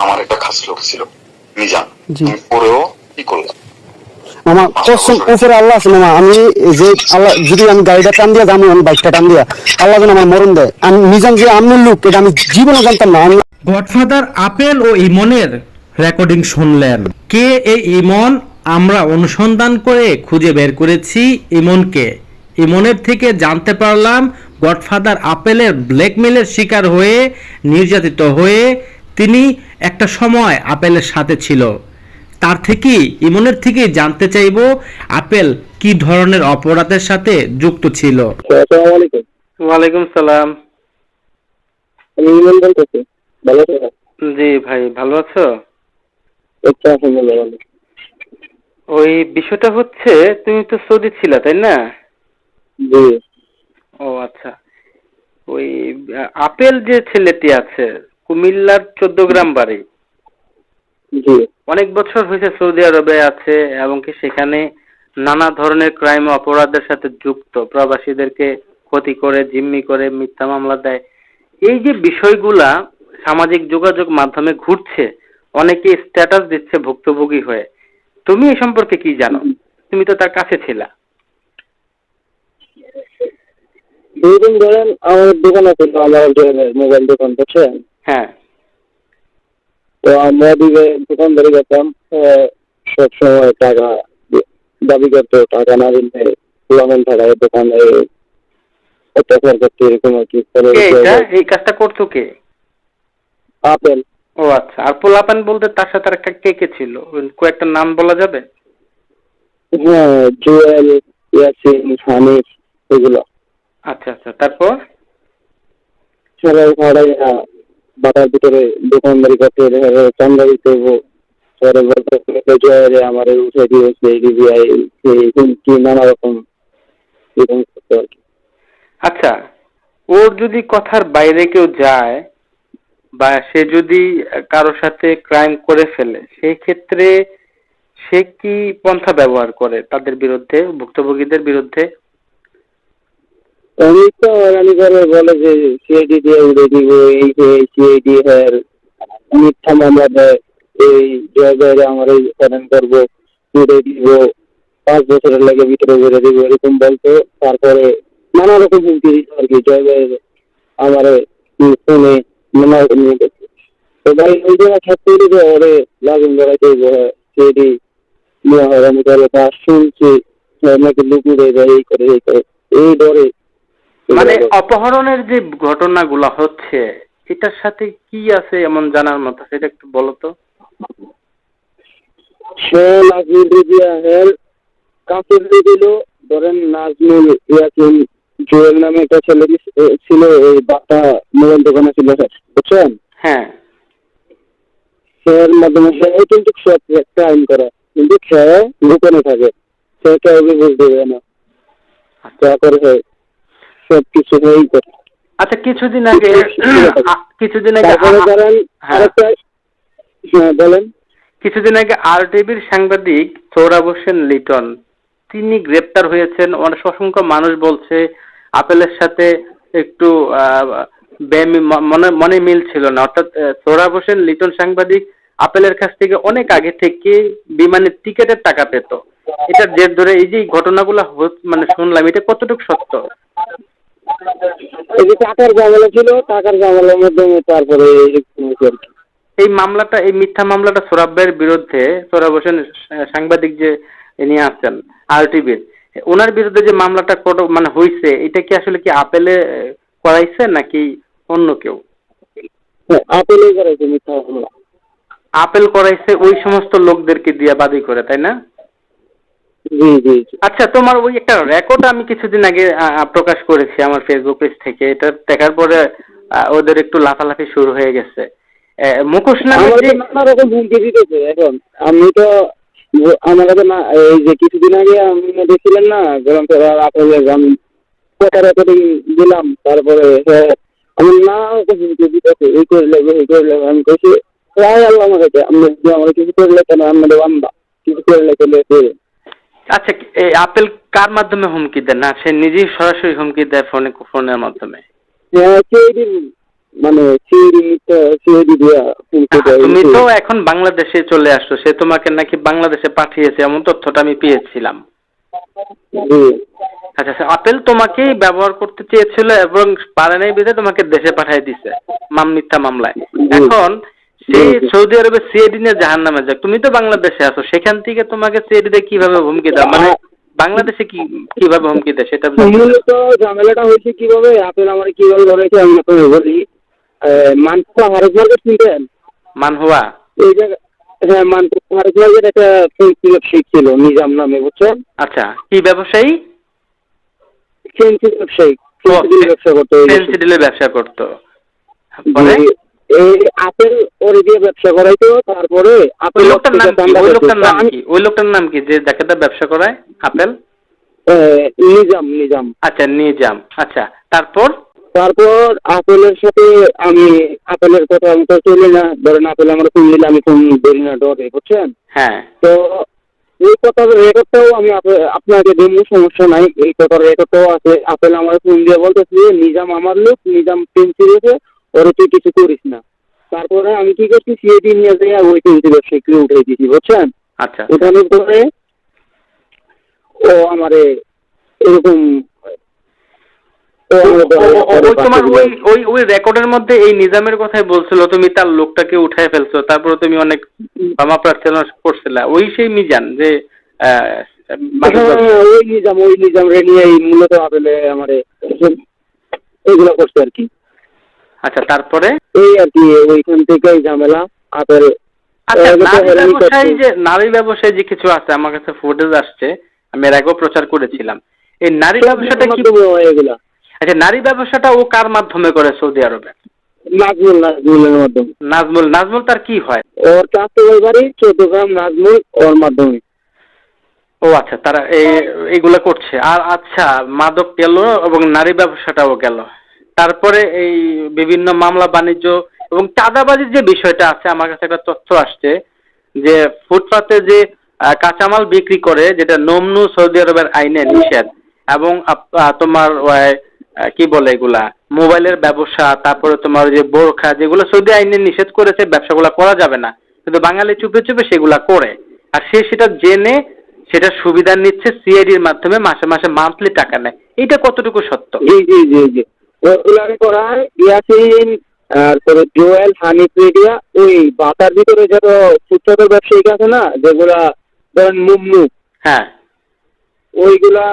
আমার একটা খাস লোক ছিল মিজান, পরেও কি করলাম মামা কসম উপরে আল্লাহ আছে মামা, আমি যে আল্লাহ যদি আমি গাড়িটা টান দিয়া দামি আমি বাইকটা টান দিয়া আল্লাহ যেন আমার মরণ দেয়। আমি মিজান যে আমনের লোক এটা আমি জীবনে জানতাম না। গডফাদার আপেল ও ইমনের রেকর্ডিং শুনলেন। কে এই ইমন? আমরা অনুসন্ধান করে খুঁজে বের করেছি ইমনকে। ইমনের থেকে জানতে পারলাম গডফাদার আপেলের ব্ল্যাকমেলের শিকার হয়ে নির্যাতিত হয়ে তিনি একটা সময় আপেলের সাথে ছিল। তার থেকেই ইমনের থেকেই জানতে চাইব আপেল কি ধরনের অপরাধের সাথে যুক্ত ছিল। আসসালামু আলাইকুম। ওয়ালাইকুম সালাম। আমি ইমন বলতেছি। ভালো আছো? জি ভাই, ভালো আছো? আচ্ছা, আলহামদুলিল্লাহ ভালো। ওই বিষয়টা হচ্ছে, তুমি তো সৌদি ছিলা তাই না? জি। ও আচ্ছা। ওই আপেল যে ছেলেটি আছে কুমিল্লার 14 গ্রাম বাড়ি, জি। অনেক বছর হয়েছে সৌদি আরবে আছে এবং কি সেখানে নানা ধরনের ক্রাইম অপরাধের সাথে যুক্ত, প্রবাসীদেরকে ক্ষতি করে, জিম্মি করে, মিথ্যা মামলা দেয়। এই যে বিষয়গুলা সামাজিক যোগাযোগ মাধ্যমে ঘুরছে, অনেকে স্ট্যাটাস দিচ্ছে ভুক্তভোগী হয়ে। তুমি এই সম্পর্কে কি জানো? তুমি তো তার কাছে ছিলা। দুই দিন ধরেন আমার দোকান আছে, তো আমার মোবাইল দোকান, বুঝছেন? হ্যাঁ। তো আমরা দিকে দোকানদারি করতাম, সবসময় টাকা দাবি করতো, টাকা না দিলে পুরান টাকায় দোকানে অত্যাচার করতে, এরকম আর কি। কে এই কাজটা করতো কে? আপেল। ও আচ্ছা। আর পোলাপান বলতে তার সাথে আর কে কে ছিল? কয়েকটা নাম বলা যাবে? হ্যাঁ, জুয়েল, ইয়াসিন, হানিফ, এগুলো। আচ্ছা আচ্ছা, তারপর? সবাই ভাড়াই বাটার ভিতরে দোকানদারি করতে চান্দা দিতে হবো। পরে বলতে আমার উঠে দিয়েছে কি নানা রকম এরকম করতে আর কি। আচ্ছা, ওর যদি কথার বাইরে কেউ যায় বা সে যদি কারোর সাথে ক্রাইম করে ফেলে, সেই ক্ষেত্রে সে কি পন্থা ব্যবহার করে তাদের বিরুদ্ধে, ভুক্তভোগীদের বিরুদ্ধে? অনেক তো হয়রানি করে, বলে যে সিআইডি দিয়ে উড়ে দিব, এই যে সিআইডি মিথ্যা মামলা দেয়, এই জায়গায় আমার এই হয়রান করবো, উড়ে দিব, 5 বছরের লাগে ভিতরে উড়ে দিব, এরকম বলতো। তারপরে নানা রকম হুমকি দিত আর কি, জায়গায় আমার ফোনে নানা রকম নিয়ে গেছে। তো ভাই ওই জায়গায় থাকতে দিবে, ওরে লাগুন বেড়াইতে সিআইডি নিয়ে হয়রানি করে, তা শুনছি নাকি লুকিয়ে দেয়, এই করে এই করে, এই ডরে। মানে অপহরণের যে ঘটনাগুলো হচ্ছে এটার সাথে কি আছে এমন জানার মতো, সেটা একটু বলো তো। সে নাজমুল রিজিয়াহের কাছে দিল, ধরেন নাজমুল ইয়াসিন জুয়েল নামে একটা ছেলে ছিল, ওই বাটা মোবাইল দোকানে ছিল, বুঝছেন? হ্যাঁ। সের মাধ্যমে সে কিন্তু সব ক্রাইম করে, কিন্তু সে গোপনে থাকে, সে কেউ বুঝতে দেবে না, করে সবকিছু হয়েই করে। আচ্ছা, কিছুদিন আগে তারপরে ধরেন আরেকটা, হ্যাঁ বলেন। কিছুদিন আগে RTVর সাংবাদিক সোহরাব হোসেন লিটন, তিনি গ্রেপ্তার হয়েছেন। অনেক অসংখ্য মানুষ বলছে আপেলের সাথে একটু মনে মিল ছিল না। অর্থাৎ সোহরাব হোসেন লিটন সাংবাদিক আপেলের কাছ থেকে অনেক আগে থেকে বিমানের টিকেটের টাকা পেত। এটার জের ধরে এই যে ঘটনাগুলো মানে শুনলাম, এটা কতটুকু সত্য? এই যে টাকার ঝামেলা ছিল, টাকার ঝামেলার মাধ্যমে তারপরে এই মামলাটা, এই মিথ্যা মামলাটা সোহরাব ভাইয়ের বিরুদ্ধে, সোহরাব হোসেন সাংবাদিক যে নিয়ে আসছেন RTVর, ওনার বিরুদ্ধে যে মামলাটা মানে হয়েছে, এটা কি আসলে কি আপেলে করাইছে নাকি অন্য কেউ? আপেলই করাইছে মিথ্যা মামলা। আপেল করাইছে ওই সমস্ত লোকদেরকে দিয়ে বাদী করে, তাই না? জি জি। আচ্ছা, তোমার ওই একটা রেকর্ড আমি কিছুদিন আগে প্রকাশ করেছি আমার ফেসবুক পেজ থেকে। এটা দেখার পরে ওদের একটু লাফালাফি শুরু হয়ে গেছে। মুখোশ নামে নানা রকম হুমকি দিতেছে। এখন আমি তো আমার কাছে না, এই যে কিছুদিন আগে আমি দেখছিলেন না গরম আপেলের আমি কথা রেকর্ডিং দিলাম, তারপরে আমি না হুমকি দিতেছে, এই করলে এই করলে। আমি কইছি প্রায় আল্লাহ আমার কাছে, আমরা কিছু করলে কেন আমাদের বান্দা, কিছু করলে চলে। আচ্ছা, এই আপেল কার মাধ্যমে হুমকি দেয়? না সে নিজেই সরাসরি হুমকি দেয় ফোনের মাধ্যমে? মানে সিআইডি দিয়া তুমি তো এখন বাংলাদেশে চলে আসছো, সে তোমাকে নাকি বাংলাদেশে পাঠিয়েছে এমন তথ্যটা আমি পেয়েছিলাম। আচ্ছা আচ্ছা, আপেল তোমাকেই ব্যবহার করতে চেয়েছিল এবং পারে নাই বিধে তোমাকে দেশে পাঠিয়ে দিছে মিথ্যা মামলায়। এখন সেই সৌদি আরবে সিআইডি নিয়ে জাহান্নামে যাক, তুমি তো বাংলাদেশে আছো, সেখান থেকে তোমাকে সিআইডি দিয়ে কিভাবে হুমকি দাও, মানে বাংলাদেশে কিভাবে হুমকি দেয় সেটা মূলত ঝামেলাটা হয়েছে কিভাবে, আপেল আমার কিভাবে ধরেছে আমি আপনাকে বলি। মানহুয়া হারস মার্কেট চিনতেন? মানহুয়া, এই জায়গা, হ্যাঁ, মানহুয়া হারস মার্কেট একটা ফেন্সি ছিল নিজাম নামে, বুঝছেন? আচ্ছা, কি ব্যবসায়ী? ফেন্সি ব্যবসায়ী, ব্যবসা করতো, ফেন্সিডিলের ব্যবসা করতো। এই আপেল ওরে দিয়ে ব্যবসা করাইতো। তারপরে আপেল ওই লোকটার নাম কি যে যাকে ব্যবসা করায় আপেল? নিজাম। আচ্ছা, নিজাম। আচ্ছা, তারপর আপেলের সাথে আমি আপেলের কথা আমি তো চলি না, ধরেন আপেল আমার ফোন দিলে আমি ফোন ধরি না, ডরে, বুঝছেন? হ্যাঁ, তো এই কথার রেকর্ডটাও আমি আপনাকে দেবো, সমস্যা নাই, এই কথার রেকর্ডটাও আছে। আপেল আমার ফোন দিয়ে বলতেছি নিজাম আমার লোক, নিজাম পেন্সি দিয়েছে, ওরা তুই কিছু করিস না। তারপরে আমি কি করছি, সিআইডি নিয়ে যাই ওই পেন্সি ব্যবসায়ীকে উঠে দিয়েছি, বুঝছেন? আচ্ছা, ওখানে পরে ও আমারে এরকম তোমার ওই রেকর্ডের মধ্যে এই নিজামের কথাই বলছিল, তুমি তার লোকটাকে উঠায় ফেলছো, তারপরে তুমি অনেক ক্ষমা প্রার্থনা করছিলা, ওই সেই মিজান যে ওই নিজাম রে নিয়ে মূলত আপেলে আমারে এগুলো করছে আর কি। আচ্ছা, তারপরে এই আর কি ওইখান থেকেই ঝামেলা আপেল। আচ্ছা, নারী ব্যবসায়ী যে কিছু আছে, আমার কাছে ফুটেজ আসছে, আমি এর আগেও প্রচার করেছিলাম। এই নারী ব্যবসাটা কি এগুলা? আচ্ছা, নারী ব্যবসাটা ও কার মাধ্যমে করে সৌদি আরবে? নাজমুলের মাধ্যমে। নাজমুল তার কি হয়? ওর চাকরি বাড়ি 14 গ্রাম, নাজমুল ওর মাধ্যমে। ও আচ্ছা, তারা এইগুলা করছে। আর আচ্ছা, মাদক গেল এবং নারী ব্যবসাটাও গেল, তারপরে এই বিভিন্ন মামলা বাণিজ্য এবং চাঁদাবাজির যে বিষয়টা আছে, আমার কাছে একটা তথ্য আসছে যে ফুটপাতে যে কাঁচামাল বিক্রি করে, যেটা নমনু সৌদি আরবের আইনে নিষেধ, এবং তোমার কি বলে এগুলা মোবাইলের ব্যবসা, তারপরে তোমার যে বোরখা, যেগুলো সৌদি আইনে নিষেধ করেছে, ব্যবসাগুলা করা যাবে না, কিন্তু বাঙালি চুপে চুপে সেগুলা করে, আর সেটা জেনে সেটা সুবিধা নিচ্ছে, সিআইডির মাধ্যমে মাসে মাসে মান্থলি টাকা নেয়। এটা কতটুকু সত্য? জি ওগুলারে করায় ইয়াসিন, তারপরে জোয়েল, হানিফ রেডিয়া, ওই বাতার ভিতরে যত ফুটপাতের ব্যবসায়ী আছে না, যেগুলা ধরেন মুমনু, হ্যাঁ, ওইগুলা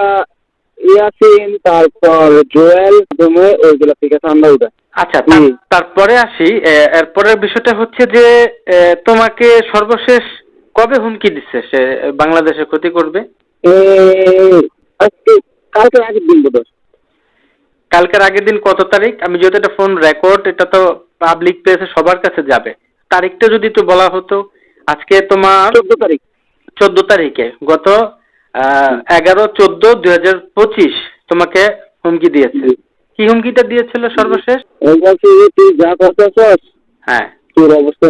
ইয়াসিন তারপর জোয়েল তুমি ওইগুলা থেকে ঠান্ডা উঠে। আচ্ছা, তারপরে আসি, এরপরের বিষয়টা হচ্ছে যে তোমাকে সর্বশেষ কবে হুমকি দিচ্ছে সে বাংলাদেশে ক্ষতি করবে? কালকের আগের দিন বোধ। কালকের আগের দিন কত তারিখ? আমি যেহেতু এটা ফোন রেকর্ড, এটা তো পাবলিক প্লেসে সবার কাছে যাবে, তারিখটা যদি একটু বলা হতো। আজকে তোমার 14 তারিখ। 14 তারিখে গত 11/14/2025 তোমাকে হুমকি দিয়েছে। কি হুমকিটা দিয়েছিল সর্বশেষ? তুই যা করতেছস, হ্যাঁ, তোর অবস্থা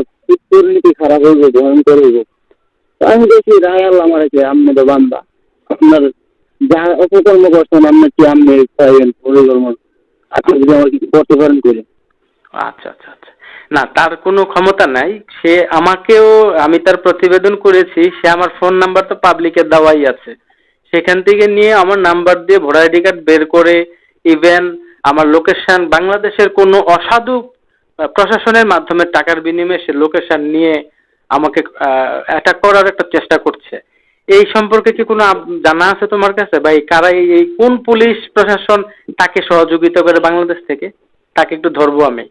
দুর্নীতি খারাপ হইবে, ভয়ঙ্কর হইবে। আমি দেখি রায় আল্লাহ মারেছে, আপনি তো বান্দা, আপনার যা অপকর্ম করছেন আপনি কি আপনি পাইবেন পরিকর্ম, আপনি যদি আমার কিছু করতে পারেন করে। আচ্ছা আচ্ছা আচ্ছা, না, তার কোনো ক্ষমতা নাই। সে আমাকেও, আমি তার প্রতিবেদন করেছি, সে আমার ফোন নাম্বার তো পাবলিকে দেওয়াই আছে, সেখান থেকে নিয়ে আমার নাম্বার দিয়ে ভোটার আইডি কার্ড বের করে, ইভেন আমার লোকেশন, বাংলাদেশের কোনো অসাধু প্রশাসনের মাধ্যমে টাকার বিনিময়ে সে লোকেশন নিয়ে আমাকে অ্যাটাক করার একটা চেষ্টা করছে। এই সম্পর্কে কি কোনো জানা আছে তোমার কাছে, বা কারা, এই কোন পুলিশ প্রশাসন তাকে সহযোগিতা করে বাংলাদেশ থেকে? তাকে একটু ধরবো আমি।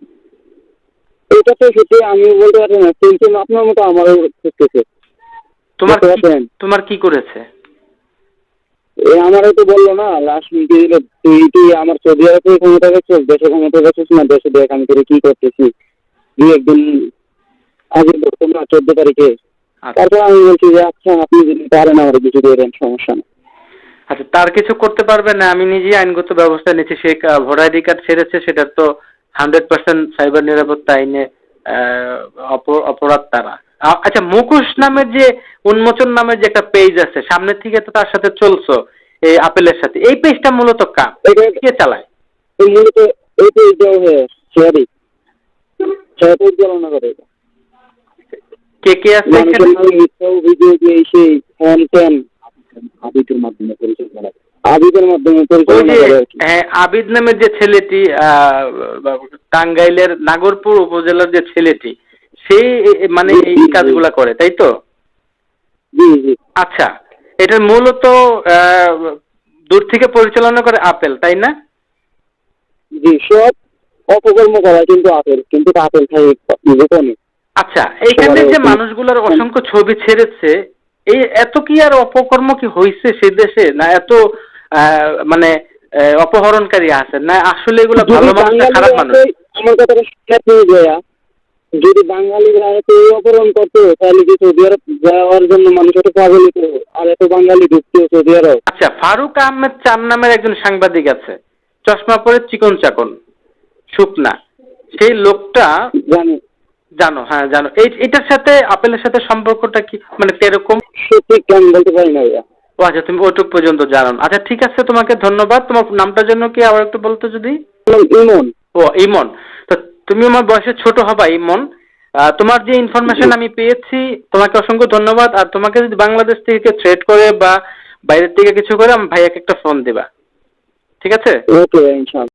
এটা তো সত্যি আমি বলতে পারি না, কিন্তু আপনার মতো আমারও করতেছে। তোমার কি করেছে? আমারও তো বললো না লাস্ট মিনিটে দিল, তুই আমার সৌদি আরবে ক্ষমতা গেছিস, দেশে ক্ষমতা গেছিস না, দেশে দেখ আমি করে কি করতেছি। 2-1 দিন আগে বলতো না 14 তারিখে। তারপর আমি বলছি যে আচ্ছা আপনি যদি পারেন আমার কিছু দিয়ে দেন, সমস্যা নেই। আচ্ছা, তার কিছু করতে পারবে না, আমি নিজেই আইনগত ব্যবস্থা নিচ্ছি। সে ভোটার আইডি কার্ড ছেড়েছে, সেটা তো 100% সাইবার নিরাপত্তা আইনে অপরাধ তারা। আচ্ছা, মুখোশ নামের যে উন্মোচন নামের যে একটা পেজ আছে, সামনের থেকে তো তার সাথে চলছো এই আপেলের সাথে, এই পেজটা মূলত কে চালায়? মূলত এই পেজটা সে পরিচালনা করে। কে কে আছে এখানে? মানুষের নামে মিথ্যা অভিযোগ এই সেই হ্যান ত্যান আবিদের মাধ্যমে পরিচালনা করে। আবিদের মাধ্যমে ওই পরিচালনা যে করে আর কি। হ্যাঁ, আবিদ নামের যে ছেলেটি টাঙ্গাইলের নাগরপুর উপজেলার যে ছেলেটি, সে মানে এই কাজগুলা করে, তাই তো? জি জি আচ্ছা, এটার মূলত দূর থেকে পরিচালনা করে আপেল, তাই না? জি, সব অপকর্ম করা কিন্তু আপেল, কিন্তু আপেল খাই গোপনে। আচ্ছা, এইখানে যে মানুষগুলোর অসংখ্য ছবি ছেড়েছে, এই এত কি আর অপকর্ম কি হয়েছে সে দেশে, না এত মানে অপহরণকারী আছে, না আসলে এগুলো ভালো মানুষ না খারাপ মানুষ? আমার কথাটা শেষ হয়ে যায়, যদি বাঙালিরা এত অপহরণ করতো তাহলে কি সৌদি আরব যাওয়ার জন্য মানুষ এত পাগল হতো, আর এত বাঙালি ঢুকতো সৌদি আরব? আচ্ছা, ফারুক আহমেদ চান নামের একজন সাংবাদিক আছে, চশমা পরে চিকন চাকন শুকনা, সেই লোকটা জানি, জানো? হ্যাঁ জানো। এটার সাথে আপেলের সাথে সম্পর্কটা কি, মানে কিরকম? সত্যি কেন বলতে পারি না ভাইয়া। ও আচ্ছা, তুমি ওইটুক পর্যন্ত জানো। আচ্ছা ঠিক আছে, তোমাকে ধন্যবাদ। তোমার নামটার জন্য কি আবার একটু বলতো যদি? ইমন। ও ইমন। তো তুমি আমার বয়সে ছোট হবা ইমন। তোমার যে ইনফরমেশন আমি পেয়েছি, তোমাকে অসংখ্য ধন্যবাদ। আর তোমাকে যদি বাংলাদেশ থেকে কেউ থ্রেট করে বা বাইরের থেকে কিছু করে, আমার ভাইয়াকে একটা ফোন দিবা, ঠিক আছে? ওকে ইনশাআল্লাহ।